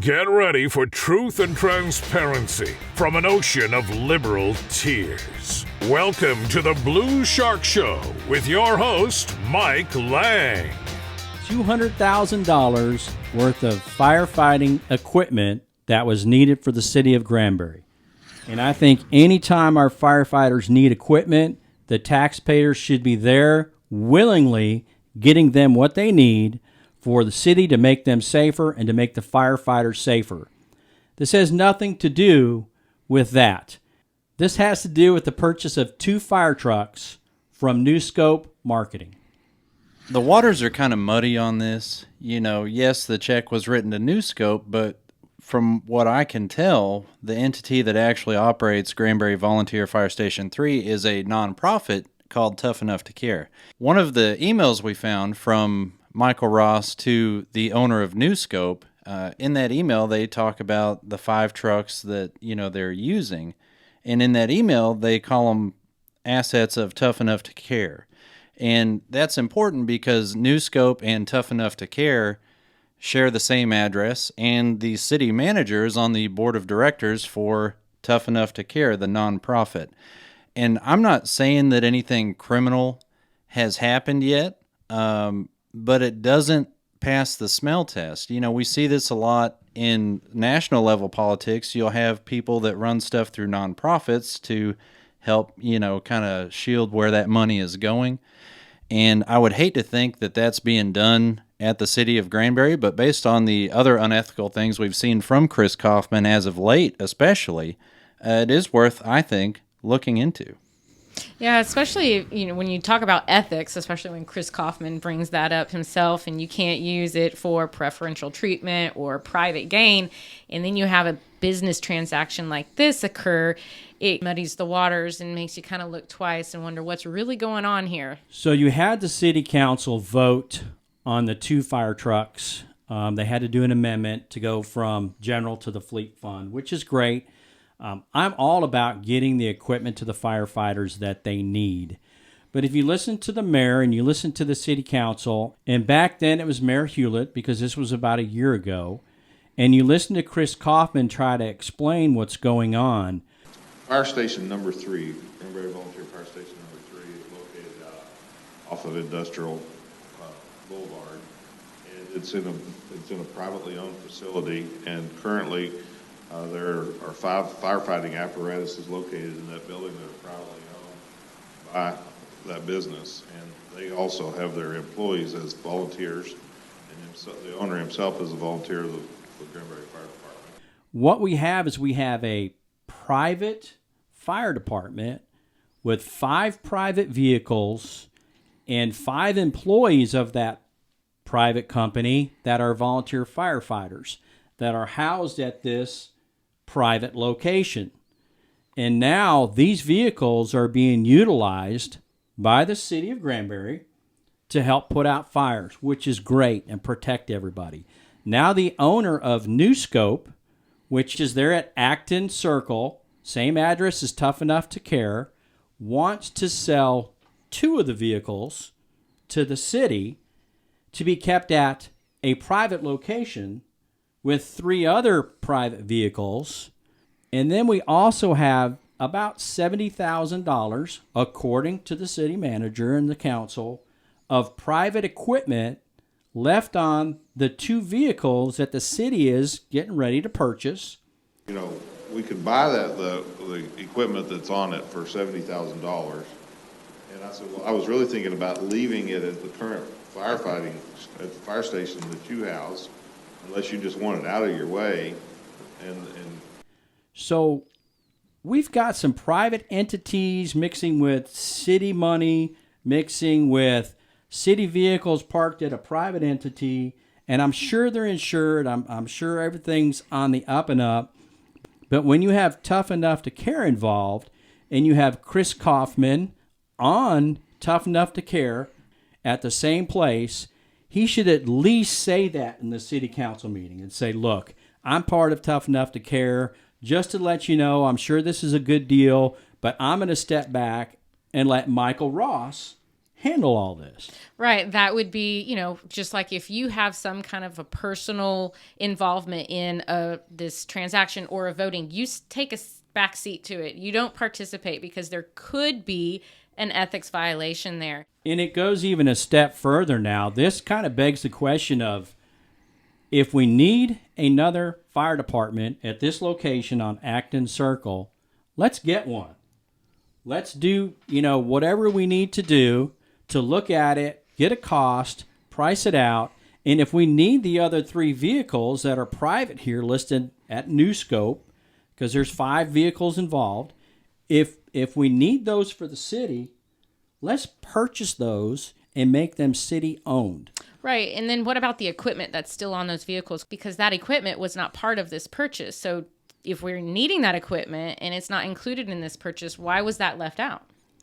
Get ready for truth and transparency from an ocean of liberal tears. Welcome to the Blue Shark Show with your host, Mike Lang. $200,000 worth of firefighting equipment that was needed for the city of Granbury. And I think anytime our firefighters need equipment, the taxpayers should be there willingly getting them what they need for the city to make them safer and to make the firefighters safer. This has nothing to do with that. This has to do with the purchase of 2 fire trucks from New Scope Marketing. The waters are kind of muddy on this. You know, yes, the check was written to New Scope, but from what I can tell, the entity that actually operates Granbury Volunteer Fire Station 3 is a nonprofit called Tough Enough to Care. One of the emails we found from Michael Ross to the owner of New Scope, in that email they talk about the 5 trucks that, they're using. And in that email, they call them assets of Tough Enough to Care. And that's important because New Scope and Tough Enough to Care share the same address, and the city manager is on the board of directors for Tough Enough to Care, the nonprofit. And I'm not saying that anything criminal has happened yet, but it doesn't pass the smell test. We see this a lot in national level politics. You'll have people that run stuff through nonprofits to help, kind of shield where that money is going. And I would hate to think that that's being done at the city of Granbury, but based on the other unethical things we've seen from Chris Kaufman as of late, especially, it is worth, I think, looking into. Yeah, especially when you talk about ethics, especially when Chris Kaufman brings that up himself, and you can't use it for preferential treatment or private gain, and then you have a business transaction like this occur, it muddies the waters and makes you kind of look twice and wonder what's really going on here. So you had the city council vote on the 2 fire trucks. They had to do an amendment to go from general to the fleet fund, which is great. I'm all about getting the equipment to the firefighters that they need. But if you listen to the mayor and you listen to the city council, and back then it was Mayor Hewlett, because this was about a year ago, and you listen to Chris Kaufman try to explain what's going on. Fire station number 3, Granbury Volunteer Fire Station number 3, is located off of Industrial Boulevard, and it's in a privately owned facility, and currently there are 5 firefighting apparatuses located in that building that are privately owned by that business, and they also have their employees as volunteers, and the owner himself is a volunteer of the Granbury Fire Department. What we have is we have a private fire department with 5 private vehicles and 5 employees of that private company that are volunteer firefighters that are housed at this private location. And now these vehicles are being utilized by the city of Granbury to help put out fires, which is great, and protect everybody. Now the owner of New Scope, which is there at Acton Circle, same address as Tough Enough to Care, wants to sell 2 of the vehicles to the city to be kept at a private location with 3 other private vehicles. And then we also have about $70,000, according to the city manager and the council, of private equipment left on the 2 vehicles that the city is getting ready to purchase. We could buy the equipment that's on it for $70,000. And I said, well, I was really thinking about leaving it at the current firefighting at the fire station that you house, unless you just want it out of your way. So we've got some private entities mixing with city money, mixing with city vehicles parked at a private entity, and I'm sure they're insured. I'm sure everything's on the up and up. But when you have Tough Enough to Care involved, and you have Chris Kaufman on Tough Enough to Care at the same place, he should at least say that in the city council meeting and say, look, I'm part of Tough Enough to Care. Just to let you know, I'm sure this is a good deal, but I'm going to step back and let Michael Ross handle all this? Right. That would be, just like if you have some kind of a personal involvement in this transaction or a voting, you take a back seat to it. You don't participate because there could be an ethics violation there. And it goes even a step further now. This kind of begs the question of, if we need another fire department at this location on Acton Circle, let's get one. Let's do, whatever we need to do to look at it, get a cost, price it out, and if we need the other 3 vehicles that are private here listed at New Scope, because there's 5 vehicles involved, if we need those for the city, let's purchase those and make them city-owned. Right, and then what about the equipment that's still on those vehicles? Because that equipment was not part of this purchase. So if we're needing that equipment and it's not included in this purchase, why was that left out?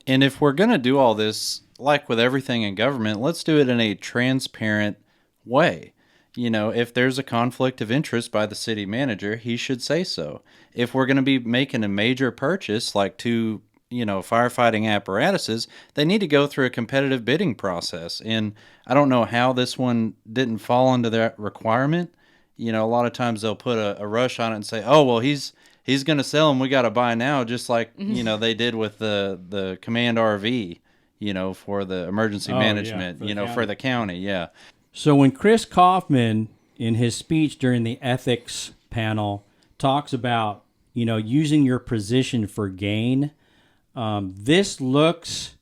And if we're going to do all this, like with everything in government, let's do it in a transparent way. If there's a conflict of interest by the city manager, he should say so. If we're going to be making a major purchase, like 2, firefighting apparatuses, they need to go through a competitive bidding process. And I don't know how this one didn't fall into that requirement. A lot of times they'll put a rush on it and say, oh, well, he's going to sell them. We got to buy now, just like, they did with the Command RV, for the emergency management, for the county. Yeah. So when Chris Kaufman, in his speech during the ethics panel, talks about, using your position for gain, this looks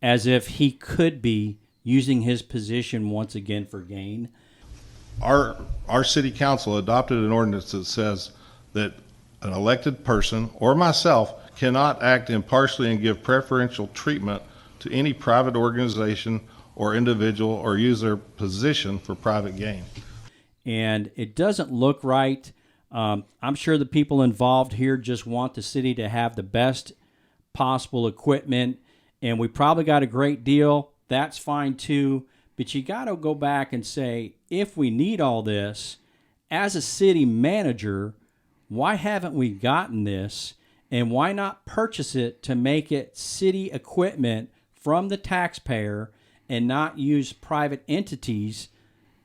as if he could be using his position once again for gain. Our city council adopted an ordinance that says that an elected person or myself cannot act impartially and give preferential treatment to any private organization or individual or use their position for private gain. And it doesn't look right. I'm sure the people involved here just want the city to have the best possible equipment, and we probably got a great deal. That's fine too. But you got to go back and say, if we need all this, as a city manager, why haven't we gotten this? And why not purchase it to make it city equipment from the taxpayer and not use private entities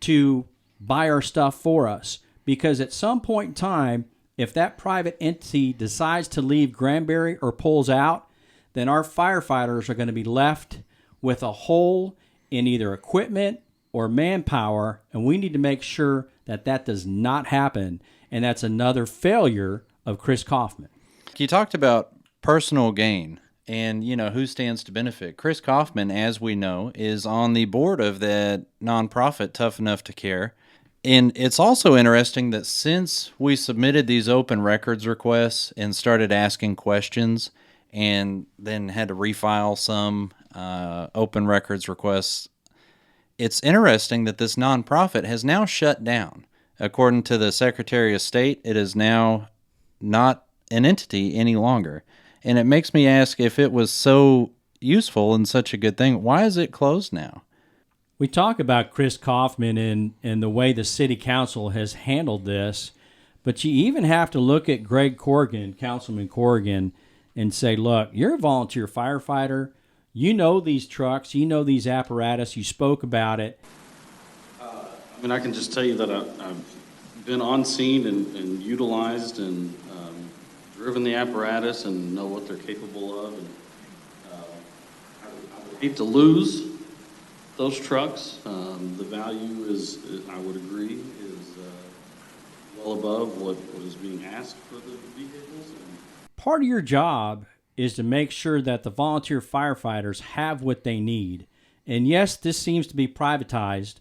to buy our stuff for us? Because at some point in time, if that private entity decides to leave Granbury or pulls out, then our firefighters are going to be left with a hole in either equipment or manpower, and we need to make sure that that does not happen, and that's another failure of Chris Kaufman. You talked about personal gain and, who stands to benefit. Chris Kaufman, as we know, is on the board of that nonprofit Tough Enough to Care. And it's also interesting that since we submitted these open records requests and started asking questions and then had to refile some open records requests, it's interesting that this nonprofit has now shut down. According to the Secretary of State, it is now not an entity any longer. And it makes me ask, if it was so useful and such a good thing, why is it closed now? We talk about Chris Kaufman and the way the city council has handled this, but you even have to look at Greg Corrigan, Councilman Corrigan, and say, look, you're a volunteer firefighter. You know these trucks. You know these apparatus. You spoke about it. I can just tell you that I've been on scene and utilized and driven the apparatus and know what they're capable of. And I would hate to lose those trucks. The value is, I would agree, is well above what is being asked for the vehicles. Part of your job is to make sure that the volunteer firefighters have what they need. And yes, this seems to be privatized,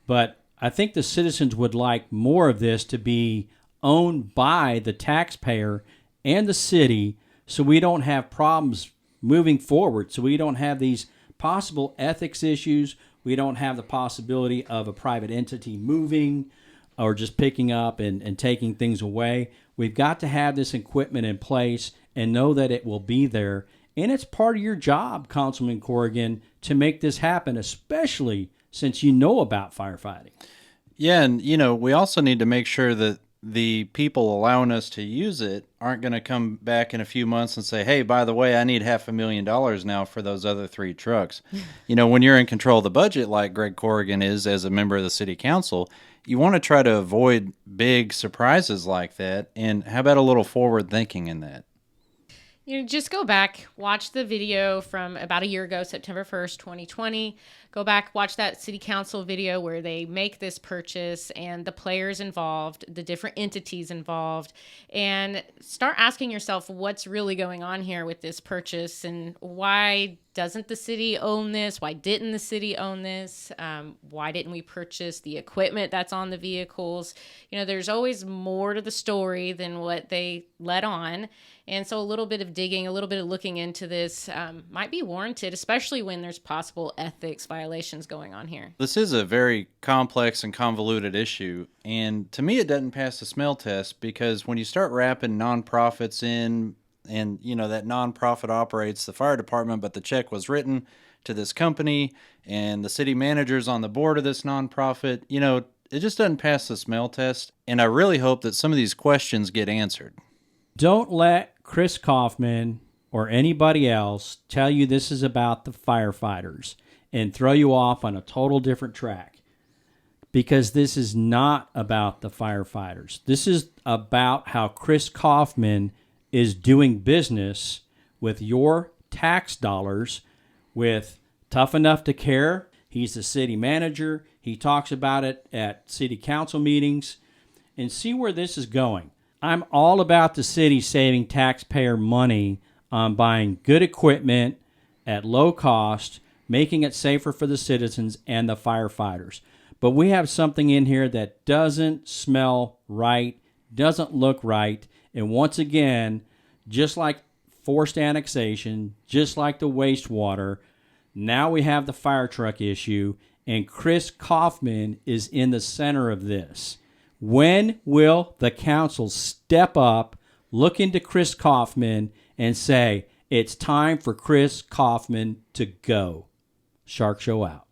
but I think the citizens would like more of this to be owned by the taxpayer and the city, so we don't have problems moving forward, so we don't have these possible ethics issues. We don't have the possibility of a private entity moving or just picking up and taking things away. We've got to have this equipment in place and know that it will be there. And it's part of your job, Councilman Corrigan, to make this happen, especially since you know about firefighting. Yeah, and we also need to make sure that the people allowing us to use it aren't going to come back in a few months and say, hey, by the way, I need $500,000 now for those other 3 trucks. When you're in control of the budget, like Greg Corrigan is as a member of the city council, you want to try to avoid big surprises like that. And how about a little forward thinking in that? Just go back, watch the video from about a year ago, September 1st, 2020. Go back, watch that city council video where they make this purchase and the players involved, the different entities involved, and start asking yourself what's really going on here with this purchase and why doesn't the city own this? Why didn't the city own this? Why didn't we purchase the equipment that's on the vehicles? There's always more to the story than what they let on. And so a little bit of digging, a little bit of looking into this might be warranted, especially when there's possible ethics violations going on here. This is a very complex and convoluted issue. And to me, it doesn't pass the smell test because when you start wrapping nonprofits in, and that nonprofit operates the fire department, but the check was written to this company and the city manager's on the board of this nonprofit, it just doesn't pass the smell test. And I really hope that some of these questions get answered. Don't let Chris Kaufman or anybody else tell you this is about the firefighters and throw you off on a total different track, because this is not about the firefighters. This is about how Chris Kaufman is doing business with your tax dollars with Tough Enough to Care. He's the city manager. He talks about it at city council meetings. And see where this is going. I'm all about the city saving taxpayer money on buying good equipment at low cost, making it safer for the citizens and the firefighters. But we have something in here that doesn't smell right, doesn't look right, and once again, just like forced annexation, just like the wastewater, now we have the fire truck issue, and Chris Kaufman is in the center of this. When will the council step up, look into Chris Kaufman, and say, it's time for Chris Kaufman to go? Shark Show out.